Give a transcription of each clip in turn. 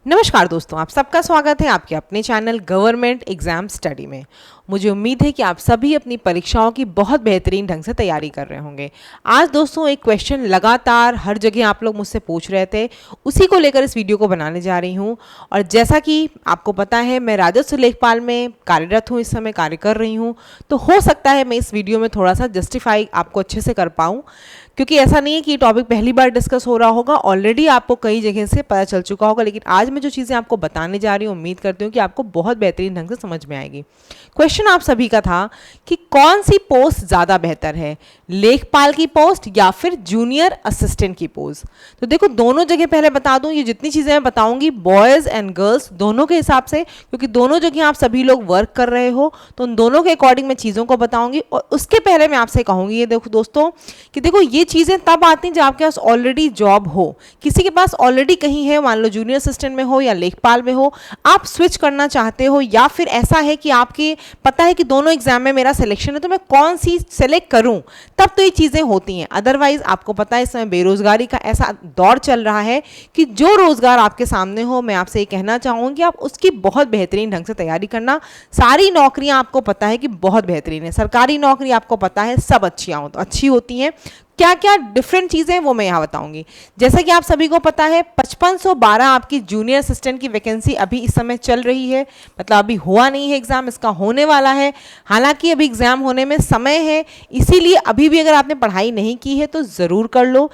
नमस्कार दोस्तों, आप सबका स्वागत है आपके अपने चैनल गवर्नमेंट एग्जाम स्टडी में। मुझे उम्मीद है कि आप सभी अपनी परीक्षाओं की बहुत बेहतरीन ढंग से तैयारी कर रहे होंगे। आज दोस्तों एक क्वेश्चन लगातार हर जगह आप लोग मुझसे पूछ रहे थे, उसी को लेकर इस वीडियो को बनाने जा रही हूँ। और जैसा कि आपको पता है मैं राजस्व लेखपाल में कार्यरत हूँ, इस समय कार्य कर रही हूँ, तो हो सकता है मैं इस वीडियो में थोड़ा सा जस्टिफाई आपको अच्छे से कर पाऊँ, क्योंकि ऐसा नहीं है कि टॉपिक पहली बार डिस्कस हो रहा होगा, ऑलरेडी आपको कई जगह से पता चल चुका होगा। लेकिन आज मैं जो चीज़ें आपको बताने जा रही हूँ, उम्मीद करती हूँ कि आपको बहुत बेहतरीन ढंग से समझ में आएगी। क्वेश्चन आप सभी का था कि कौन सी पोस्ट ज़्यादा बेहतर है, लेखपाल की पोस्ट या फिर जूनियर असिस्टेंट की पोस्ट। तो देखो दोनों जगह पहले बता दूं, ये जितनी चीज़ें मैं बताऊंगी बॉयज़ एंड गर्ल्स दोनों के हिसाब से, क्योंकि दोनों जगह आप सभी लोग वर्क कर रहे हो, तो उन दोनों के अकॉर्डिंग मैं चीज़ों को बताऊंगी। और उसके पहले मैं आपसे कहूँगी ये देखो दोस्तों कि देखो ये चीज़ें तब आती हैं जब आपके पास ऑलरेडी जॉब हो, किसी के पास ऑलरेडी कहीं है, मान लो जूनियर असिस्टेंट में हो या लेखपाल में हो, आप स्विच करना चाहते हो, या फिर ऐसा है कि आपके पता है कि दोनों एग्जाम में मेरा सिलेक्शन है तो मैं कौन सी सेलेक्ट करूं, तब तो ये चीज़ें होती हैं। अदरवाइज आपको पता है इस समय बेरोजगारी का ऐसा दौर चल रहा है कि जो रोजगार आपके सामने हो, मैं आपसे ये कहना चाहूँगी कि आप उसकी बहुत बेहतरीन ढंग से तैयारी करना। सारी नौकरियां आपको पता है कि बहुत बेहतरीन है, सरकारी नौकरी आपको पता है सब अच्छी होती हैं। क्या क्या डिफरेंट चीज़ें वो मैं यहाँ बताऊंगी। जैसा कि आप सभी को पता है 5512 आपकी जूनियर असिस्टेंट की वैकेंसी अभी इस समय चल रही है, मतलब अभी हुआ नहीं है एग्ज़ाम, इसका होने वाला है। हालांकि अभी एग्ज़ाम होने में समय है, इसीलिए अभी भी अगर आपने पढ़ाई नहीं की है तो ज़रूर कर लो।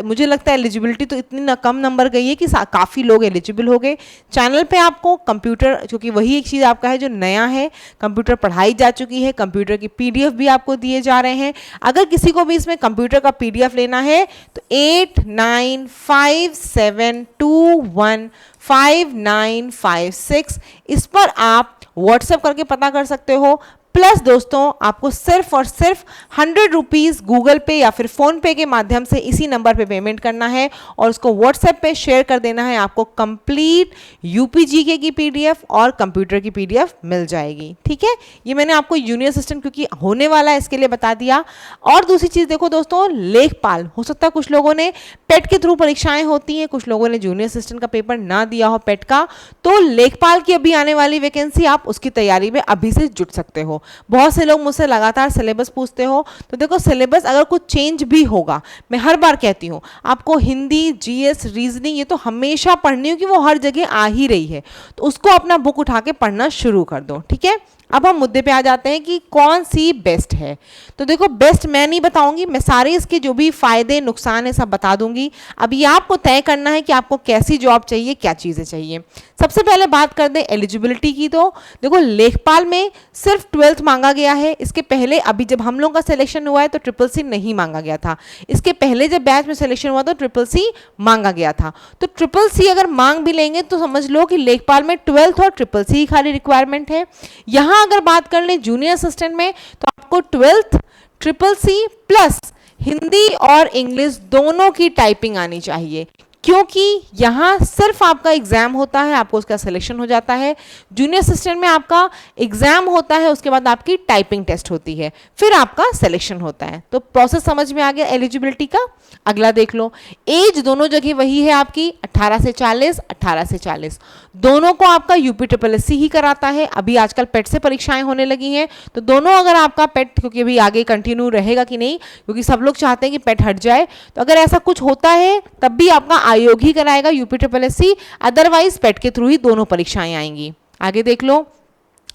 मुझे लगता है एलिजिबिलिटी तो इतनी कम नंबर गई है कि काफ़ी लोग एलिजिबल हो गए। चैनल पर आपको कंप्यूटर, क्योंकि वही एक चीज़ आपका है जो नया है, कंप्यूटर पढ़ाई जा चुकी है, कंप्यूटर की PDF भी आपको दिए जा रहे हैं। अगर किसी को भी इसमें कंप्यूटर PDF लेना है तो 8957215956 इस पर आप व्हाट्सएप करके पता कर सकते हो। प्लस दोस्तों आपको सिर्फ और सिर्फ 100 रुपीज़ गूगल पे या फिर फ़ोन पे के माध्यम से इसी नंबर पे पेमेंट करना है और उसको व्हाट्सएप पे शेयर कर देना है। आपको कंप्लीट UPGK की PDF और कंप्यूटर की PDF मिल जाएगी। ठीक है, ये मैंने आपको जूनियर असिस्टेंट क्योंकि होने वाला है इसके लिए बता दिया। और दूसरी चीज़ देखो दोस्तों, लेखपाल हो सकता है कुछ लोगों ने पेट के थ्रू परीक्षाएं होती हैं, कुछ लोगों ने जूनियर असिस्टेंट का पेपर ना दिया हो पेट का, तो लेखपाल की अभी आने वाली वैकेंसी आप उसकी तैयारी में अभी से जुट सकते हो। बहुत से लोग मुझसे लगातार सिलेबस पूछते हो, तो देखो सिलेबस अगर कुछ चेंज भी होगा, मैं हर बार कहती हूँ आपको हिंदी, GS, रीजनिंग ये तो हमेशा पढ़नी हो कि वो हर जगह आ ही रही है, तो उसको अपना बुक उठा के पढ़ना शुरू कर दो। ठीक है, अब हम मुद्दे पे आ जाते हैं कि कौन सी बेस्ट है। तो देखो बेस्ट मैं नहीं बताऊंगी, मैं सारे इसके जो भी फायदे नुकसान है सब बता दूंगी। अब ये आपको तय करना है कि आपको कैसी जॉब चाहिए, क्या चीज़ें चाहिए। सबसे पहले बात कर दें एलिजिबिलिटी की, तो देखो लेखपाल में सिर्फ 12th मांगा गया है। इसके पहले अभी जब हम लोग का सिलेक्शन हुआ है तो CCC नहीं मांगा गया था। इसके पहले जब बैच में सिलेक्शन हुआ तो CCC मांगा गया था। तो CCC अगर मांग भी लेंगे तो समझ लो कि लेखपाल में 12th और CCC ही खाली रिक्वायरमेंट है। यहाँ अगर बात कर लें जूनियर असिस्टेंट में तो आपको 12th, CCC प्लस हिंदी और इंग्लिश दोनों की टाइपिंग आनी चाहिए, क्योंकि यहाँ सिर्फ आपका एग्जाम होता है, आपको उसका सिलेक्शन हो जाता है। जूनियर असिस्टेंट में आपका एग्जाम होता है, उसके बाद आपकी टाइपिंग टेस्ट होती है, फिर आपका सिलेक्शन होता है। तो प्रोसेस समझ में आ गया एलिजिबिलिटी का। अगला देख लो, एज दोनों जगह वही है आपकी 18 से 40, 18 से 40 दोनों को आपका UPSSC ही कराता है। अभी आजकल पेट से परीक्षाएं होने लगी हैं, तो दोनों अगर आपका पेट, क्योंकि अभी आगे कंटिन्यू रहेगा कि नहीं, क्योंकि सब लोग चाहते हैं कि पेट हट जाए, तो अगर ऐसा कुछ होता है तब भी आपका आयोग ही कराएगा UPSSC, अदरवाइज पेट के थ्रू ही दोनों परीक्षाएं आएंगी। आगे देख लो,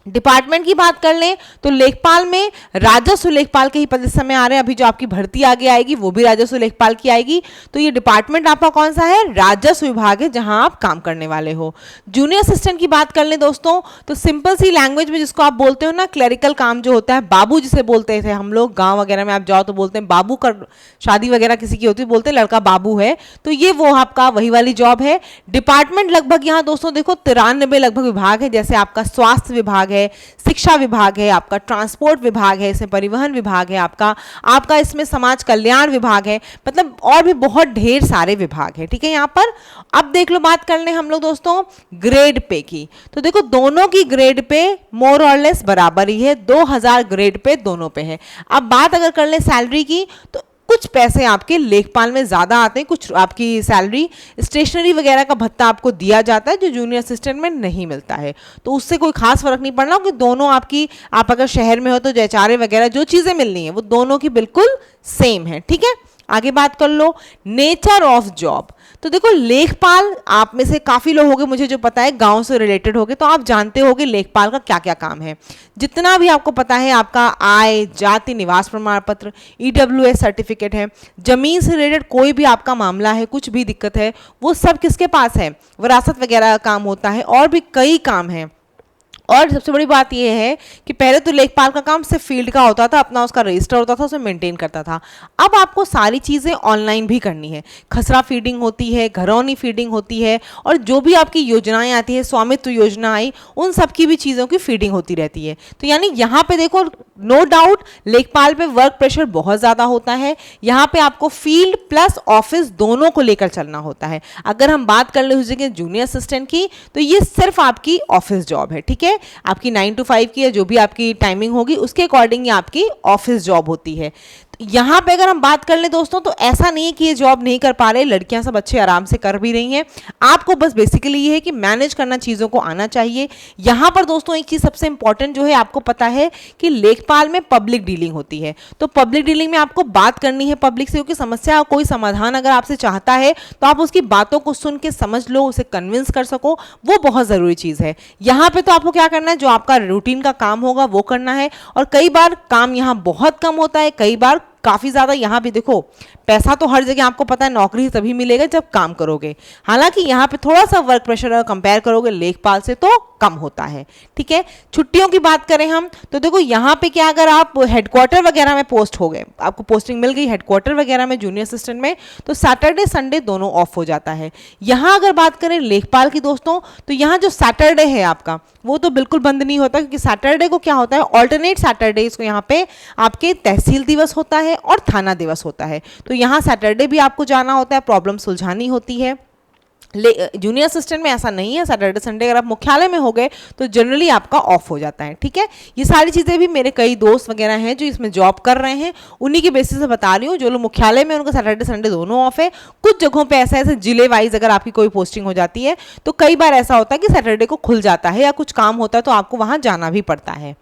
डिपार्टमेंट की बात कर लें तो लेखपाल में राजस्व लेखपाल के ही पद इस समय आ रहे हैं। अभी जो आपकी भर्ती आगे आएगी वो भी राजस्व लेखपाल की आएगी। तो ये डिपार्टमेंट आपका कौन सा है, राजस्व विभाग है, जहां आप काम करने वाले हो। जूनियर असिस्टेंट की बात कर लें दोस्तों तो सिंपल सी लैंग्वेज में जिसको आप बोलते हो ना, क्लरिकल काम जो होता है, बाबू जिसे बोलते थे हम लोग, गाँव वगैरह में आप जाओ तो बोलते हैं बाबू का, शादी वगैरह किसी की होती है बोलते हैं लड़का बाबू है, तो ये वो आपका वही वाली जॉब है। डिपार्टमेंट लगभग यहाँ दोस्तों देखो 93 लगभग विभाग है, जैसे आपका स्वास्थ्य विभाग है, शिक्षा विभाग है, आपका ट्रांसपोर्ट विभाग है, इसमें परिवहन विभाग है, आपका इसमें समाज कल्याण विभाग है, मतलब और भी बहुत ढेर सारे विभाग है। ठीक है, यहाँ पर अब देख लो, बात कर लें हम लोग दोस्तों ग्रेड पे की, तो देखो दोनों की ग्रेड पे मोर और लेस बराबर ही है, 2000 ग्रेड पे दोनों पे है। अब बात अगर कर लें सैलरी की, तो कुछ पैसे आपके लेखपाल में ज़्यादा आते हैं, कुछ आपकी सैलरी स्टेशनरी वगैरह का भत्ता आपको दिया जाता है जो जूनियर असिस्टेंट में नहीं मिलता है। तो उससे कोई खास फर्क नहीं पड़ना कि दोनों आपकी, आप अगर शहर में हो तो जयचारे वगैरह जो चीज़ें मिलनी है वो दोनों की बिल्कुल सेम है। ठीक है, आगे बात कर लो नेचर ऑफ जॉब। तो देखो लेखपाल, आप में से काफ़ी लोग होंगे, मुझे जो पता है गांव से रिलेटेड होगे, तो आप जानते होगे लेखपाल का क्या क्या काम है। जितना भी आपको पता है, आपका आय, जाति, निवास प्रमाण पत्र, EWS सर्टिफिकेट है, जमीन से रिलेटेड कोई भी आपका मामला है, कुछ भी दिक्कत है, वो सब किसके पास है, विरासत वगैरह का काम होता है, और भी कई काम हैं। और सबसे बड़ी बात यह है कि पहले तो लेखपाल का काम सिर्फ फील्ड का होता था, अपना उसका रजिस्टर होता था, उसे मेंटेन करता था। अब आपको सारी चीज़ें ऑनलाइन भी करनी है, खसरा फीडिंग होती है, घरौनी फीडिंग होती है, और जो भी आपकी योजनाएं आती है, स्वामित्व योजना आई, उन सब की भी चीज़ों की फीडिंग होती रहती है। तो यानी यहाँ पे देखो, नो डाउट लेखपाल पे वर्क प्रेशर बहुत ज़्यादा होता है। यहाँ पे आपको फील्ड प्लस ऑफिस दोनों को लेकर चलना होता है। अगर हम बात कर ले उस जगह जूनियर असिस्टेंट की, तो ये सिर्फ आपकी ऑफिस जॉब है। ठीक है, आपकी 9 to 5 की है, जो भी आपकी टाइमिंग होगी उसके अकॉर्डिंग ये आपकी ऑफिस जॉब होती है। तो यहाँ पे अगर हम बात कर ले दोस्तों, तो ऐसा नहीं है कि ये जॉब नहीं कर पा रहे, लड़कियां सब अच्छे आराम से कर भी रही हैं। आपको बस बेसिकली ये है कि मैनेज करना चीज़ों को आना चाहिए। यहाँ पर दोस्तों एक चीज़ सबसे इंपॉर्टेंट जो है, आपको पता है कि लेखपाल में पब्लिक डीलिंग होती है। तो पब्लिक डीलिंग में आपको बात करनी है पब्लिक से, क्योंकि समस्या का कोई समाधान अगर आपसे चाहता है तो आप उसकी बातों को सुन के समझ लो, उसे कन्विंस कर सको, वो बहुत ज़रूरी चीज़ है। यहाँ पे तो आपको क्या करना है, जो आपका रूटीन का काम होगा वो करना है। और कई बार काम यहाँ बहुत कम होता है, कई बार काफ़ी ज़्यादा। यहाँ भी देखो, पैसा तो हर जगह आपको पता है नौकरी तभी मिलेगा जब काम करोगे। हालांकि यहाँ पे थोड़ा सा वर्क प्रेशर अगर कंपेयर करोगे लेखपाल से तो कम होता है। ठीक है, छुट्टियों की बात करें हम, तो देखो यहाँ पे क्या, अगर आप हेडक्वार्टर वगैरह में पोस्ट हो गए, आपको पोस्टिंग मिल गई हेडक्वार्टर वगैरह में जूनियर असिस्टेंट में, तो सैटरडे संडे दोनों ऑफ हो जाता है। यहाँ अगर बात करें लेखपाल की दोस्तों, तो यहाँ जो सैटरडे है आपका, वो तो बिल्कुल बंद नहीं होता, क्योंकि सैटरडे को क्या होता है, ऑल्टरनेट सैटरडेज को यहाँ पे आपके तहसील दिवस होता है और थाना दिवस होता है। तो यहाँ सैटरडे भी आपको जाना होता है, प्रॉब्लम सुलझानी होती है। जूनियर असिस्टेंट में ऐसा नहीं है, सैटरडे संडे अगर आप मुख्यालय में हो गए तो जनरली आपका ऑफ हो जाता है। ठीक है, ये सारी चीज़ें भी मेरे कई दोस्त वगैरह हैं जो इसमें जॉब कर रहे हैं, उन्हीं के बेसिस से बता रही हूँ। जो लोग मुख्यालय में, उनका सैटरडे संडे दोनों ऑफ है। कुछ जगहों पे ऐसा है, जिले वाइज अगर आपकी कोई पोस्टिंग हो जाती है तो कई बार ऐसा होता है कि सैटरडे को खुल जाता है, या कुछ काम होता है तो आपको वहाँ जाना भी पड़ता है।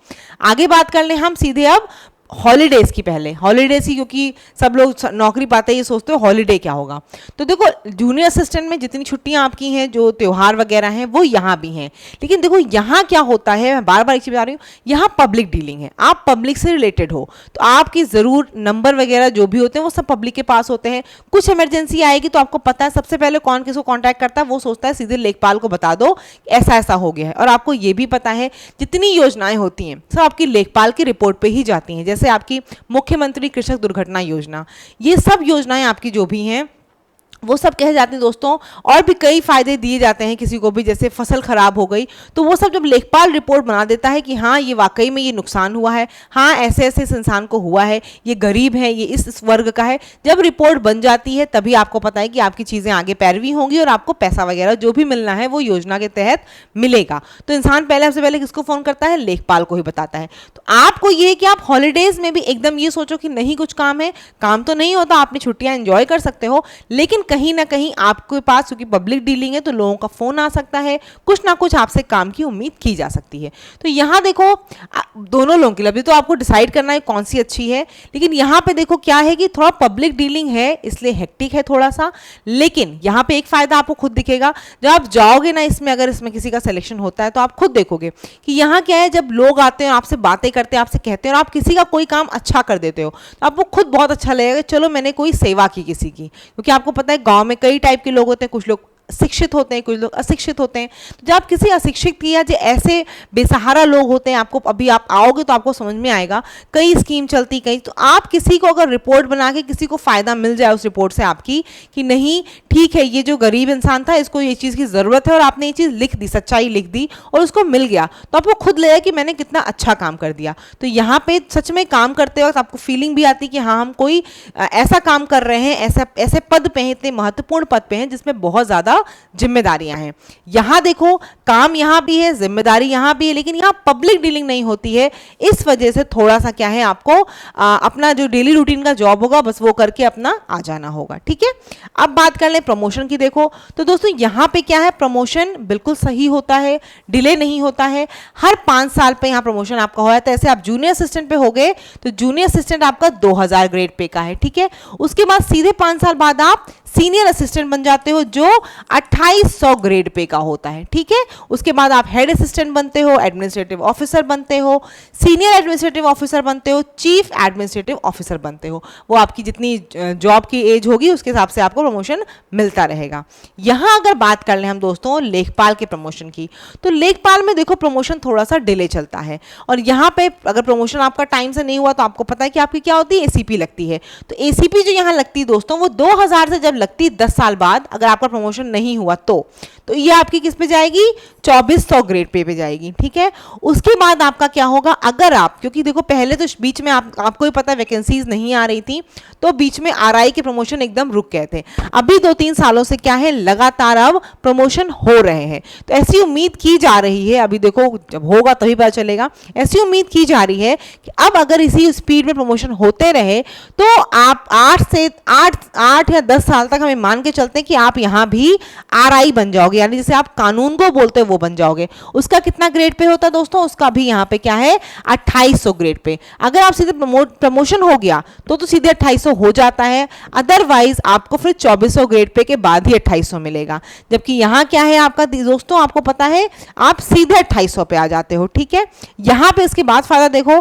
आगे बात कर लें हम सीधे अब हॉलीडेज़ की। पहले हॉलीडेज़ की, क्योंकि सब लोग नौकरी पाते ही ये सोचते हो हॉलीडे क्या होगा। तो देखो जूनियर असिस्टेंट में जितनी छुट्टियां आपकी हैं, जो त्यौहार वगैरह हैं, वो यहाँ भी हैं। लेकिन देखो यहाँ क्या होता है, मैं बार बार एक चीज़ बता रही हूँ, यहाँ पब्लिक डीलिंग है, आप पब्लिक से रिलेटेड हो, तो आपकी ज़रूर नंबर वगैरह जो भी होते हैं वो सब पब्लिक के पास होते हैं। कुछ इमरजेंसी आएगी तो आपको पता है सबसे पहले कौन किसको कॉन्टैक्ट करता है, वो सोचता है सीधे लेखपाल को बता दो ऐसा ऐसा हो गया है। और आपको ये भी पता है जितनी योजनाएं होती हैं सब आपकी लेखपाल की रिपोर्ट पे ही जाती हैं। जैसे आपकी मुख्यमंत्री कृषक दुर्घटना योजना, ये सब योजनाएं आपकी जो भी हैं वो सब कहे जाते हैं दोस्तों। और भी कई फायदे दिए जाते हैं किसी को भी, जैसे फसल खराब हो गई तो वो सब जब लेखपाल रिपोर्ट बना देता है कि हाँ ये वाकई में ये नुकसान हुआ है, हाँ ऐसे ऐसे इस इंसान को हुआ है, ये गरीब है, ये इस वर्ग का है, जब रिपोर्ट बन जाती है तभी आपको पता है कि आपकी चीज़ें आगे पैरवी होंगी और आपको पैसा वगैरह जो भी मिलना है वो योजना के तहत मिलेगा। तो इंसान सबसे पहले किसको फ़ोन करता है, लेखपाल को ही बताता है। तो आपको ये है कि आप हॉलीडेज़ में भी एकदम ये सोचो कि नहीं कुछ काम है, काम तो नहीं होता, आपने छुट्टियाँ एंजॉय कर सकते हो, लेकिन कहीं ना कहीं आपके पास, क्योंकि पब्लिक डीलिंग है तो लोगों का फोन आ सकता है, कुछ ना कुछ आपसे काम की उम्मीद की जा सकती है। तो यहाँ देखो दोनों लोगों की लभी तो आपको डिसाइड करना है कौन सी अच्छी है। लेकिन यहाँ पे देखो क्या है कि थोड़ा पब्लिक डीलिंग है इसलिए हेक्टिक है थोड़ा सा, लेकिन यहाँ पे एक फायदा आपको खुद दिखेगा जब आप जाओगे ना इसमें, अगर इसमें किसी का सिलेक्शन होता है तो आप खुद देखोगे कि यहाँ क्या है, जब लोग आते हैं आपसे बातें करते हैं, आपसे कहते हैं और आप किसी का कोई काम अच्छा कर देते हो तो आपको खुद बहुत अच्छा लगेगा, चलो मैंने कोई सेवा की किसी की। क्योंकि आपको पता है गाँव में कई टाइप के लोग होते हैं, कुछ लोग शिक्षित होते हैं, कुछ लोग अशिक्षित होते हैं। तो जब आप किसी अशिक्षित की या जो ऐसे बेसहारा लोग होते हैं, आपको अभी आप आओगे तो आपको समझ में आएगा, कई स्कीम चलती कई, तो आप किसी को अगर रिपोर्ट बना के किसी को फ़ायदा मिल जाए उस रिपोर्ट से आपकी कि नहीं ठीक है ये जो गरीब इंसान था इसको ये चीज़ की ज़रूरत है और आपने ये चीज़ लिख दी, सच्चाई लिख दी और उसको मिल गया, तो आपको खुद लगेगा कि मैंने कितना अच्छा काम कर दिया। तो यहाँ पे सच में काम करते वक्त आपको फीलिंग भी आती कि हाँ हम कोई ऐसा काम कर रहे हैं, ऐसे पद पे हैं, इतने महत्वपूर्ण पद पे हैं जिसमें बहुत ज़्यादा जिम्मेदारियां हैं। यहाँ देखो काम यहाँ भी है, जिम्मेदारी यहाँ भी है, लेकिन यहाँ पब्लिक डीलिंग नहीं होती है। इस वजह से थोड़ा सा क्या है, आपको अपना जो डेली रूटीन का जॉब होगा बस वो करके अपना आ जाना होगा। ठीक है, अब बात कर लें प्रमोशन की। देखो तो दोस्तों यहाँ पे क्या है, प्रमोशन बिल्कुल सही होता है, डिले नहीं होता है। हर 5 साल पे यहाँ प्रमोशन आपका हो जाता है। ऐसे आप जूनियर असिस्टेंट पे हो गए तो जूनियर असिस्टेंट आपका 2000 ग्रेड पे का है। ठीक है, उसके बाद सीधे 5 साल बाद आप सीनियर असिस्टेंट बन जाते हो जो 2800 ग्रेड पे का होता है। ठीक है, उसके बाद आप हेड असिस्टेंट बनते हो, एडमिनिस्ट्रेटिव ऑफिसर बनते हो, सीनियर एडमिनिस्ट्रेटिव ऑफिसर बनते हो, चीफ एडमिनिस्ट्रेटिव ऑफिसर बनते हो। वो आपकी जितनी जॉब की एज होगी उसके हिसाब से आपको प्रमोशन मिलता रहेगा। यहाँ अगर बात कर लें हम दोस्तों लेखपाल के प्रमोशन की, तो लेखपाल में देखो प्रमोशन थोड़ा सा डिले चलता है। और यहाँ पे अगर प्रमोशन आपका टाइम से नहीं हुआ तो आपको पता है कि आपकी क्या होती है, एसीपी लगती है। तो एसीपी जो यहाँ लगती है दोस्तों वो 2000 से जब लगती है 10 साल बाद, अगर आपका प्रमोशन नहीं हुआ तो ये आपकी किस पे जाएगी, 2400 ग्रेड पे जाएगी। ठीक है, उसके बाद आपका क्या होगा, अगर आप, क्योंकि देखो पहले तो बीच में आपको ही पता है वैकेंसीज नहीं आ रही थी, तो बीच में आरआई के प्रमोशन एकदम रुक गए थे। अभी 2-3 सालों से क्या है, लगातार अब प्रमोशन हो रहे हैं। तो ऐसी उम्मीद की जा रही है, अभी देखो जब होगा तभी पता चलेगा, ऐसी उम्मीद की जा रही है कि अब अगर इसी स्पीड में प्रमोशन होते रहे तो आप 8 या 10 साल तक हमें मान के चलते हैं कि आप यहाँ भी आरआई बन जाओगे, यानी जैसे आप कानून को बोलते हो वो बन जाओगे। उसका कितना ग्रेड पे होता है दोस्तों, उसका भी यहाँ पे क्या है, 2800 ग्रेड पे। अगर आप सीधे प्रमोशन हो गया तो सीधे 2800 हो जाता है, अदरवाइज आपको फिर 2400 ग्रेड पे के बाद ही 2800 मिलेगा। जबकि यहाँ क्या है आपका दोस्तों, आपको पता है आप सीधे 2800 पे आ जाते हो। ठीक है, यहाँ पे इसके बाद फायदा देखो,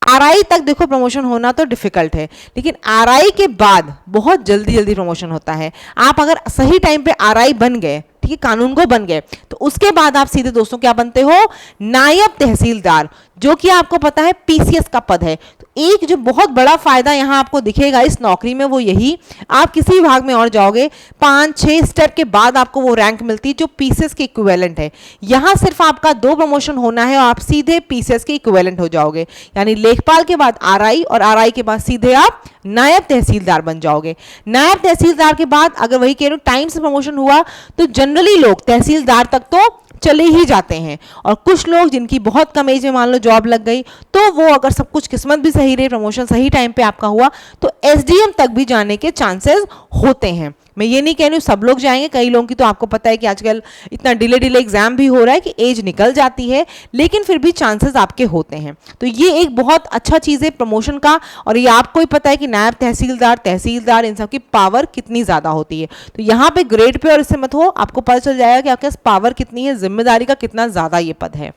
आरआई तक देखो प्रमोशन होना तो डिफिकल्ट है, लेकिन आरआई के बाद बहुत जल्दी जल्दी प्रमोशन होता है। आप अगर सही टाइम पे आरआई बन गए, ठीक है, कानून को बन गए, तो उसके बाद आप सीधे दोस्तों क्या बनते हो, नायब तहसीलदार, जो कि आपको पता है पीसीएस का पद है। तो एक जो बहुत बड़ा फायदा यहाँ आपको दिखेगा इस नौकरी में वो यही, आप किसी विभाग में और जाओगे 5-6 स्टेप के बाद आपको वो रैंक मिलती है जो पीसीएस के इक्विवेलेंट है। यहाँ सिर्फ आपका 2 प्रमोशन होना है और आप सीधे पीसीएस के इक्विवेलेंट हो जाओगे, यानी लेखपाल के बाद आरआई और आरआई के बाद सीधे आप नायब तहसीलदार बन जाओगे। नायब तहसीलदार के बाद अगर वही कह रहे हो टाइम से प्रमोशन हुआ तो जनरली लोग तहसीलदार तक तो चले ही जाते हैं, और कुछ लोग जिनकी बहुत कम एज में मान लो जॉब लग गई तो वो अगर सब कुछ किस्मत भी सही रही, प्रमोशन सही टाइम पे आपका हुआ, तो एसडीएम तक भी जाने के चांसेस होते हैं। मैं ये नहीं कह रही हूँ सब लोग जाएंगे, कई लोगों की तो आपको पता है कि आजकल इतना डिले एग्जाम भी हो रहा है कि एज निकल जाती है, लेकिन फिर भी चांसेस आपके होते हैं। तो ये एक बहुत अच्छा चीज़ है प्रमोशन का, और ये आपको ही पता है कि नायब तहसीलदार इन सब की पावर कितनी ज़्यादा होती है। तो यहाँ पे ग्रेड पे और इससे मत हो, आपको पता चल जाएगा कि आपके पास पावर कितनी है, जिम्मेदारी का कितना ज़्यादा ये पद है।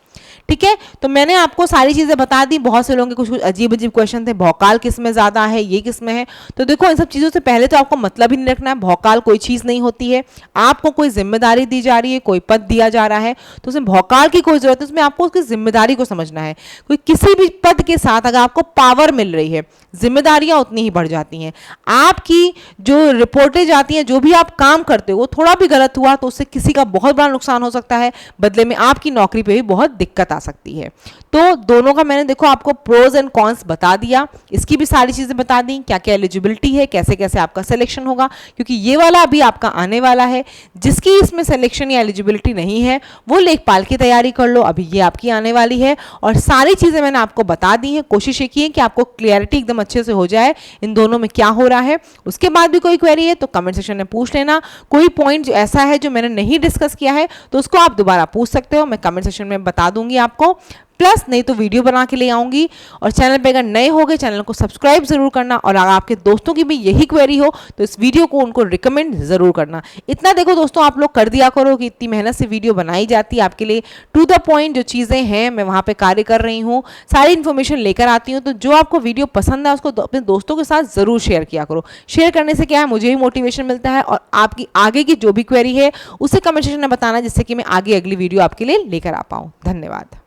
ठीक है, तो मैंने आपको सारी चीज़ें बता दी। बहुत से लोगों के कुछ अजीब क्वेश्चन थे, भौकाल किस में ज़्यादा है, ये किस में है। तो देखो इन सब चीज़ों से पहले तो आपको मतलब ही नहीं रखना है, भौकाल कोई चीज़ नहीं होती है। आपको कोई जिम्मेदारी दी जा रही है, कोई पद दिया जा रहा है, तो उसमें भौकाल की कोई जरूरत है, उसमें आपको उसकी जिम्मेदारी को समझना है। कोई किसी भी पद के साथ अगर आपको पावर मिल रही है, जिम्मेदारियां उतनी ही बढ़ जाती हैं। आपकी जो रिपोर्टें जाती हैं, जो भी आप काम करते हो वो थोड़ा भी गलत हुआ तो उससे किसी का बहुत बड़ा नुकसान हो सकता है, बदले में आपकी नौकरी पे भी बहुत दिक्कत आ सकती है। तो दोनों का मैंने देखो आपको प्रोज एंड कॉन्स बता दिया, इसकी भी सारी चीज़ें बता दी, क्या क्या एलिजिबिलिटी है, कैसे कैसे आपका सिलेक्शन होगा, क्योंकि ये वाला अभी आपका आने वाला है। जिसकी इसमें सिलेक्शन या एलिजिबिलिटी नहीं है वो लेखपाल की तैयारी कर लो, अभी ये आपकी आने वाली है। और सारी चीज़ें मैंने आपको बता दी हैं, कोशिश ये की है कि आपको क्लियरिटी एकदम अच्छे से हो जाए इन दोनों में क्या हो रहा है। उसके बाद भी कोई क्वेरी है तो कमेंट सेक्शन में पूछ लेना। कोई पॉइंट जो ऐसा है जो मैंने नहीं डिस्कस किया है तो उसको आप दोबारा पूछ सकते हो, मैं कमेंट सेक्शन में बता दूंगी आपको। प्लस नहीं तो वीडियो बना के ले आऊंगी। और चैनल पे अगर नए हो गए चैनल को सब्सक्राइब जरूर करना, और अगर आपके दोस्तों की भी यही क्वेरी हो तो इस वीडियो को उनको रिकमेंड जरूर करना। इतना देखो दोस्तों आप लोग कर दिया करो कि इतनी मेहनत से वीडियो बनाई जाती है आपके लिए, टू द पॉइंट जो चीज़ें हैं मैं वहाँ पे कार्य कर रही हूँ, सारी इन्फॉर्मेशन लेकर आती हूँ। तो जो आपको वीडियो पसंद है उसको अपने दोस्तों के साथ ज़रूर शेयर किया करो। शेयर करने से क्या है, मुझे भी मोटिवेशन मिलता है, और आपकी आगे की जो भी क्वेरी है उसे कमेंट सेक्शन में बताना, जिससे कि मैं आगे अगली वीडियो आपके लिए लेकर आ पाऊँ। धन्यवाद।